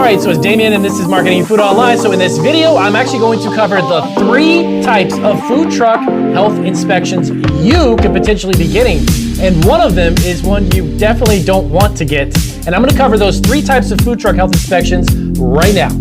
Alright, so it's Damien and this is Marketing Food Online. So in this video, I'm actually going to cover the 3 types of food truck health inspections you could potentially be getting. And one of them is one you definitely don't want to get. And I'm going to cover those 3 types of food truck health inspections right now.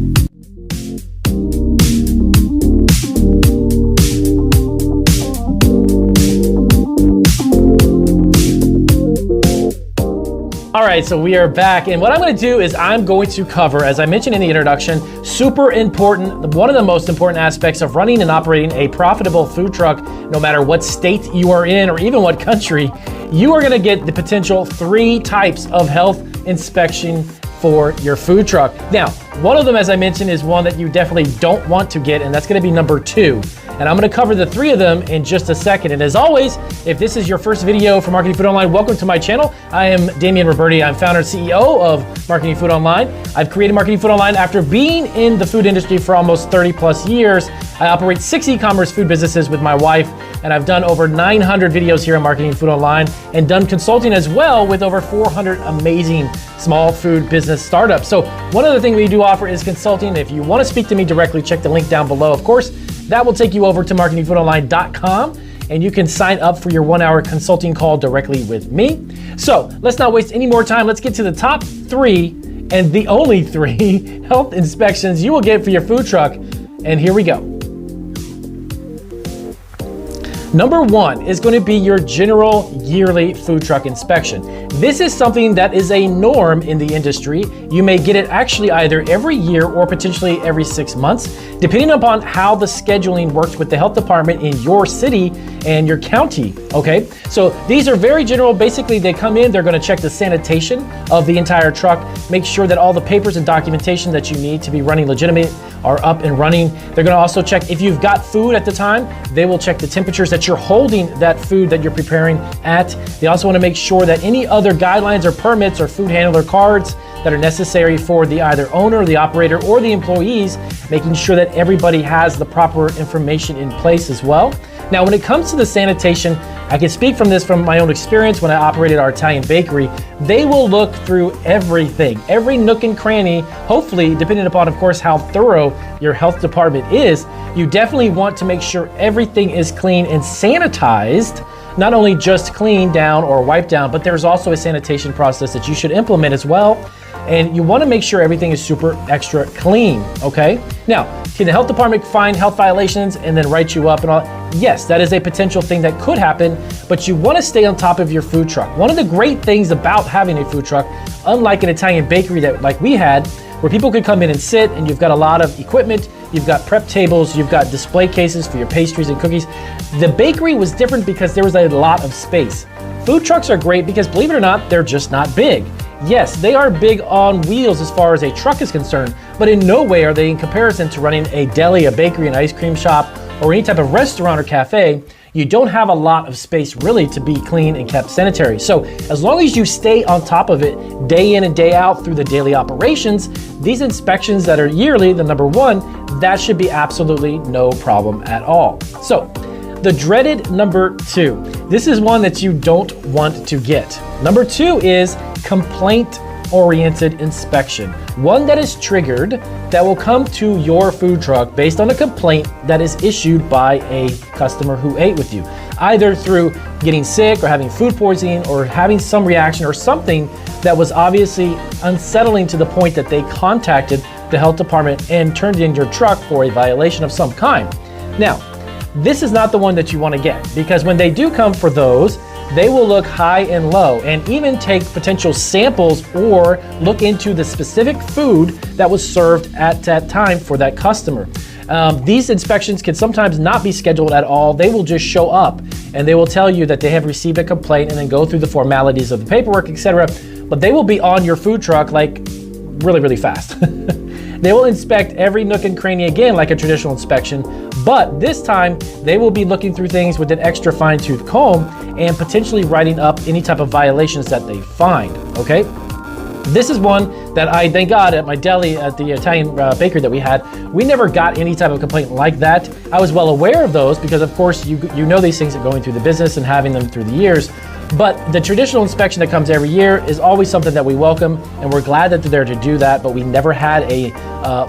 All right, so we are back, and what I'm going to do is I'm going to cover, as I mentioned in the introduction, super important, one of the most important aspects of running and operating a profitable food truck, no matter what state you are in or even what country. You are going to get the potential 3 types of health inspection for your food truck. Now, one of them, as I mentioned, is one that you definitely don't want to get, and that's going to be number 2. And I'm going to cover the 3 of them in just a second. And as always, if this is your first video for Marketing Food Online, welcome to my channel. I am Damien Roberti. I'm founder and CEO of Marketing Food Online. I've created Marketing Food Online after being in the food industry for almost 30 plus years. I operate 6 e-commerce food businesses with my wife, and I've done over 900 videos here on Marketing Food Online and done consulting as well with over 400 amazing small food business startups. So one other thing we do offer is consulting. If you want to speak to me directly, check the link down below. Of course, that will take you over to marketingfoodonline.com and you can sign up for your 1-hour consulting call directly with me. So let's not waste any more time. Let's get to the top 3 and the only 3 health inspections you will get for your food truck. And here we go. Number 1 is going to be your general yearly food truck inspection. This is something that is a norm in the industry. You may get it actually either every year or potentially every 6 months, depending upon how the scheduling works with the health department in your city and your county, okay? So these are very general. Basically, they come in, they're going to check the sanitation of the entire truck, make sure that all the papers and documentation that you need to be running legitimate are up and running. They're going to also check if you've got food at the time. They will check the temperatures that you're holding that food that you're preparing at. They also want to make sure that any other guidelines or permits or food handler cards that are necessary for the either owner, the operator, or the employees, making sure that everybody has the proper information in place as well. Now, when it comes to the sanitation, I can speak from this from my own experience when I operated our Italian bakery. They will look through everything, every nook and cranny, hopefully, depending upon, of course, how thorough your health department is. You definitely want to make sure everything is clean and sanitized, not only just cleaned down or wiped down, but there's also a sanitation process that you should implement as well. And you want to make sure everything is super extra clean, okay? Now, can the health department find health violations and then write you up and all? Yes, that is a potential thing that could happen, but you want to stay on top of your food truck. One of the great things about having a food truck, unlike an Italian bakery that like we had, where people could come in and sit and you've got a lot of equipment, you've got prep tables, you've got display cases for your pastries and cookies. The bakery was different because there was a lot of space. Food trucks are great because, believe it or not, they're just not big. Yes, they are big on wheels as far as a truck is concerned, but in no way are they in comparison to running a deli, a bakery, an ice cream shop, or any type of restaurant or cafe. You don't have a lot of space really to be clean and kept sanitary. So as long as you stay on top of it day in and day out through the daily operations, these inspections that are yearly, the number 1, that should be absolutely no problem at all. So the dreaded number 2. This is one that you don't want to get. Number 2 is complaint-oriented inspection. One that is triggered that will come to your food truck based on a complaint that is issued by a customer who ate with you, either through getting sick or having food poisoning or having some reaction or something that was obviously unsettling to the point that they contacted the health department and turned in your truck for a violation of some kind. Now, this is not the one that you want to get, because when they do come for those, they will look high and low and even take potential samples or look into the specific food that was served at that time for that customer. These inspections can sometimes not be scheduled at all. They will just show up and they will tell you that they have received a complaint and then go through the formalities of the paperwork, etc. But they will be on your food truck like really, really fast. They will inspect every nook and cranny again like a traditional inspection, but this time they will be looking through things with an extra fine-tooth comb and potentially writing up any type of violations that they find, okay? This is one that I, thank God, at my deli at the Italian bakery that we had, we never got any type of complaint like that. I was well aware of those because, of course, you know these things are going through the business and having them through the years. But the traditional inspection that comes every year is always something that we welcome, and we're glad that they're there to do that, but we never had a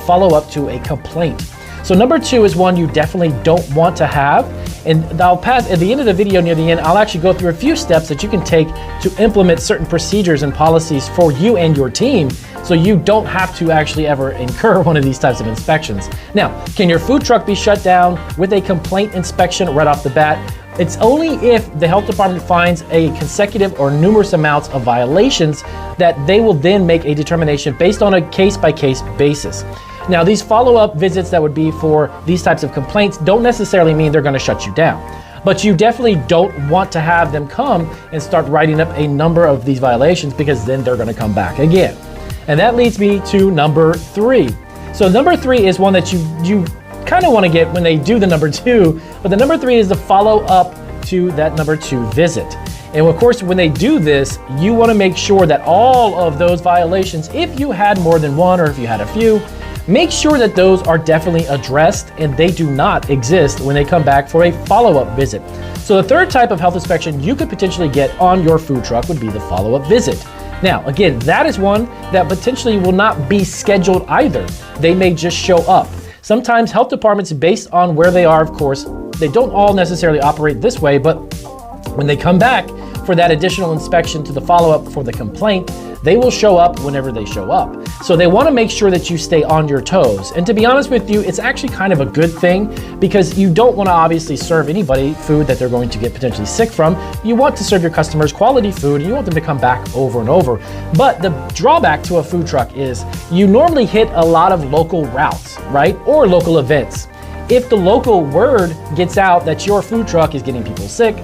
follow-up to a complaint. So number 2 is one you definitely don't want to have. And I'll pass at the end of the video, near the end, I'll actually go through a few steps that you can take to implement certain procedures and policies for you and your team, so you don't have to actually ever incur one of these types of inspections. Now, can your food truck be shut down with a complaint inspection right off the bat? It's only if the health department finds a consecutive or numerous amounts of violations that they will then make a determination based on a case-by-case basis. Now, these follow-up visits that would be for these types of complaints don't necessarily mean they're going to shut you down. But you definitely don't want to have them come and start writing up a number of these violations, because then they're going to come back again. And that leads me to number 3. So number 3 is one that you kind of want to get when they do the number 2, but the number 3 is the follow-up to that number 2 visit. And of course, when they do this, you want to make sure that all of those violations, if you had more than one or if you had a few, make sure that those are definitely addressed and they do not exist when they come back for a follow-up visit. So the third type of health inspection you could potentially get on your food truck would be the follow-up visit. Now, again, that is one that potentially will not be scheduled either. They may just show up. Sometimes health departments, based on where they are, of course, they don't all necessarily operate this way, but when they come back for that additional inspection to the follow-up for the complaint, they will show up whenever they show up. So they want to make sure that you stay on your toes. And to be honest with you, it's actually kind of a good thing, because you don't want to obviously serve anybody food that they're going to get potentially sick from. You want to serve your customers quality food, and you want them to come back over and over. But the drawback to a food truck is you normally hit a lot of local routes, right? Or local events. If the local word gets out that your food truck is getting people sick,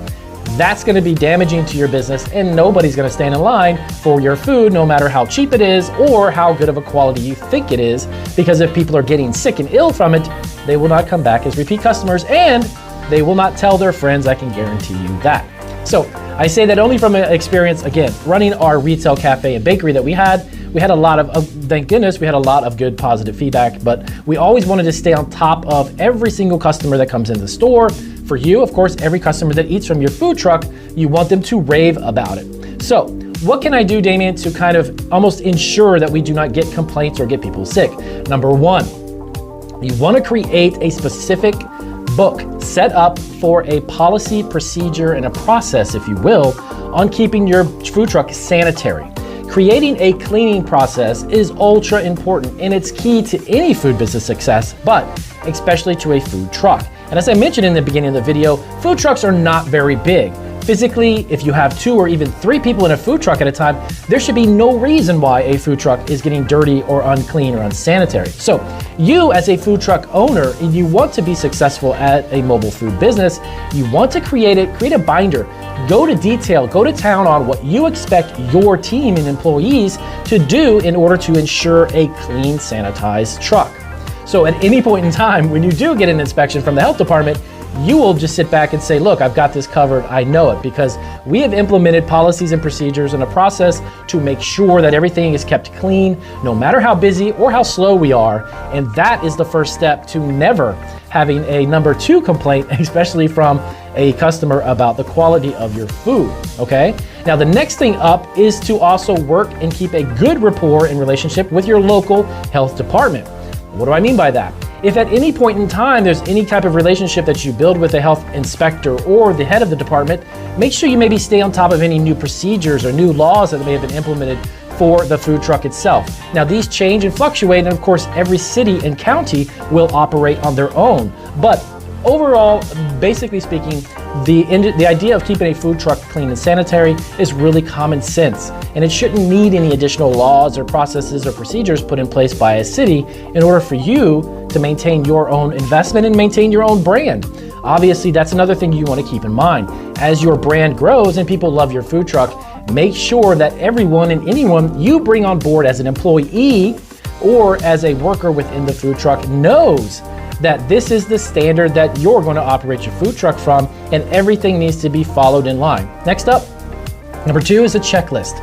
that's going to be damaging to your business, and nobody's going to stand in line for your food, no matter how cheap it is or how good of a quality you think it is, because if people are getting sick and ill from it, they will not come back as repeat customers, and they will not tell their friends. I can guarantee you that. So I say that only from experience, again, running our retail cafe and bakery that we had a lot of, thank goodness, we had a lot of good positive feedback, but we always wanted to stay on top of every single customer that comes in the store. For you, of course, every customer that eats from your food truck, you want them to rave about it. So what can I do, Damien, to kind of almost ensure that we do not get complaints or get people sick? Number 1, you want to create a specific book set up for a policy, procedure, and a process, if you will, on keeping your food truck sanitary. Creating a cleaning process is ultra important, and it's key to any food business success, but especially to a food truck. And as I mentioned in the beginning of the video, food trucks are not very big. Physically, if you have 2 or even 3 people in a food truck at a time, there should be no reason why a food truck is getting dirty or unclean or unsanitary. So you, as a food truck owner, and you want to be successful at a mobile food business, you want to create a binder. Go to detail, go to town on what you expect your team and employees to do in order to ensure a clean, sanitized truck. So at any point in time, when you do get an inspection from the health department, you will just sit back and say, look, I've got this covered, I know it, because we have implemented policies and procedures and a process to make sure that everything is kept clean, no matter how busy or how slow we are. And that is the first step to never having a number 2 complaint, especially from a customer, about the quality of your food, okay? Now, the next thing up is to also work and keep a good rapport and relationship with your local health department. What do I mean by that? If at any point in time there's any type of relationship that you build with a health inspector or the head of the department, make sure you maybe stay on top of any new procedures or new laws that may have been implemented for the food truck itself. Now, these change and fluctuate, and of course every city and county will operate on their own. But overall, basically speaking, the idea of keeping a food truck clean and sanitary is really common sense, and it shouldn't need any additional laws or processes or procedures put in place by a city in order for you to maintain your own investment and maintain your own brand. Obviously, that's another thing you want to keep in mind. As your brand grows and people love your food truck, make sure that everyone and anyone you bring on board as an employee or as a worker within the food truck knows that this is the standard that you're going to operate your food truck from, and everything needs to be followed in line. Next up, number 2 is a checklist.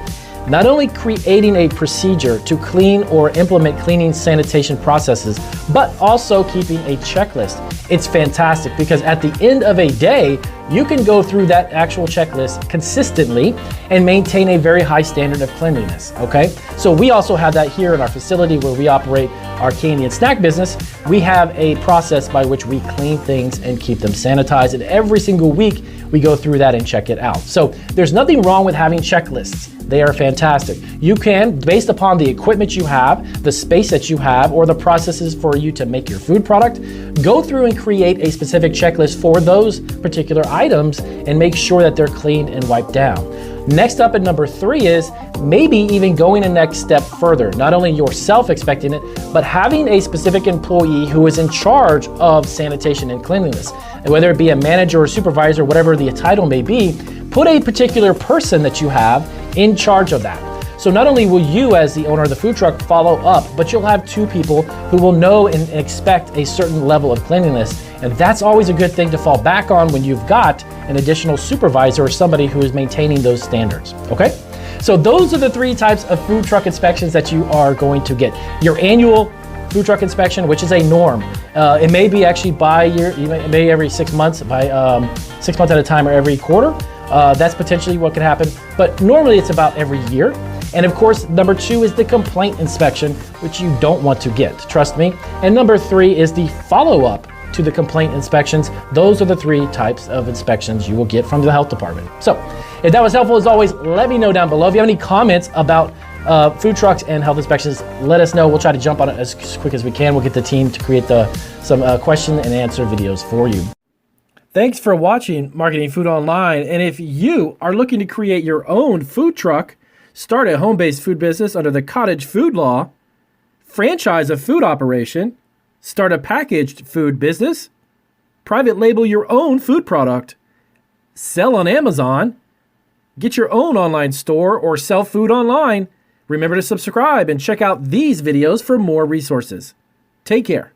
not only creating a procedure to clean or implement cleaning sanitation processes, but also keeping a checklist. It's fantastic because at the end of a day, you can go through that actual checklist consistently and maintain a very high standard of cleanliness, okay? So we also have that here in our facility where we operate our candy and snack business. We have a process by which we clean things and keep them sanitized, and every single week we go through that and check it out. So there's nothing wrong with having checklists. They are fantastic. You can, based upon the equipment you have, the space that you have, or the processes for you to make your food product, go through and create a specific checklist for those particular items and make sure that they're cleaned and wiped down. Next up at number 3 is maybe even going a next step further. Not only yourself expecting it, but having a specific employee who is in charge of sanitation and cleanliness. And whether it be a manager or supervisor, whatever the title may be, put a particular person that you have in charge of that. So not only will you as the owner of the food truck follow up, but you'll have 2 people who will know and expect a certain level of cleanliness. And that's always a good thing to fall back on when you've got an additional supervisor or somebody who is maintaining those standards, okay? So those are the 3 types of food truck inspections that you are going to get. Your annual food truck inspection, which is a norm. It may be actually by year, it may every 6 months, by 6 months at a time or every quarter. That's potentially what could happen, but normally it's about every year. And of course, number 2 is the complaint inspection, which you don't want to get, trust me. And number 3 is the follow-up to the complaint inspections. Those are the 3 types of inspections you will get from the health department. So if that was helpful, as always, let me know down below. If you have any comments about food trucks and health inspections, let us know. We'll try to jump on it as quick as we can. We'll get the team to create some question and answer videos for you. Thanks for watching Marketing Food Online. And if you are looking to create your own food truck, start a home-based food business under the cottage food law, franchise a food operation, start a packaged food business, private label your own food product, sell on Amazon, get your own online store, or sell food online, remember to subscribe and check out these videos for more resources. Take care.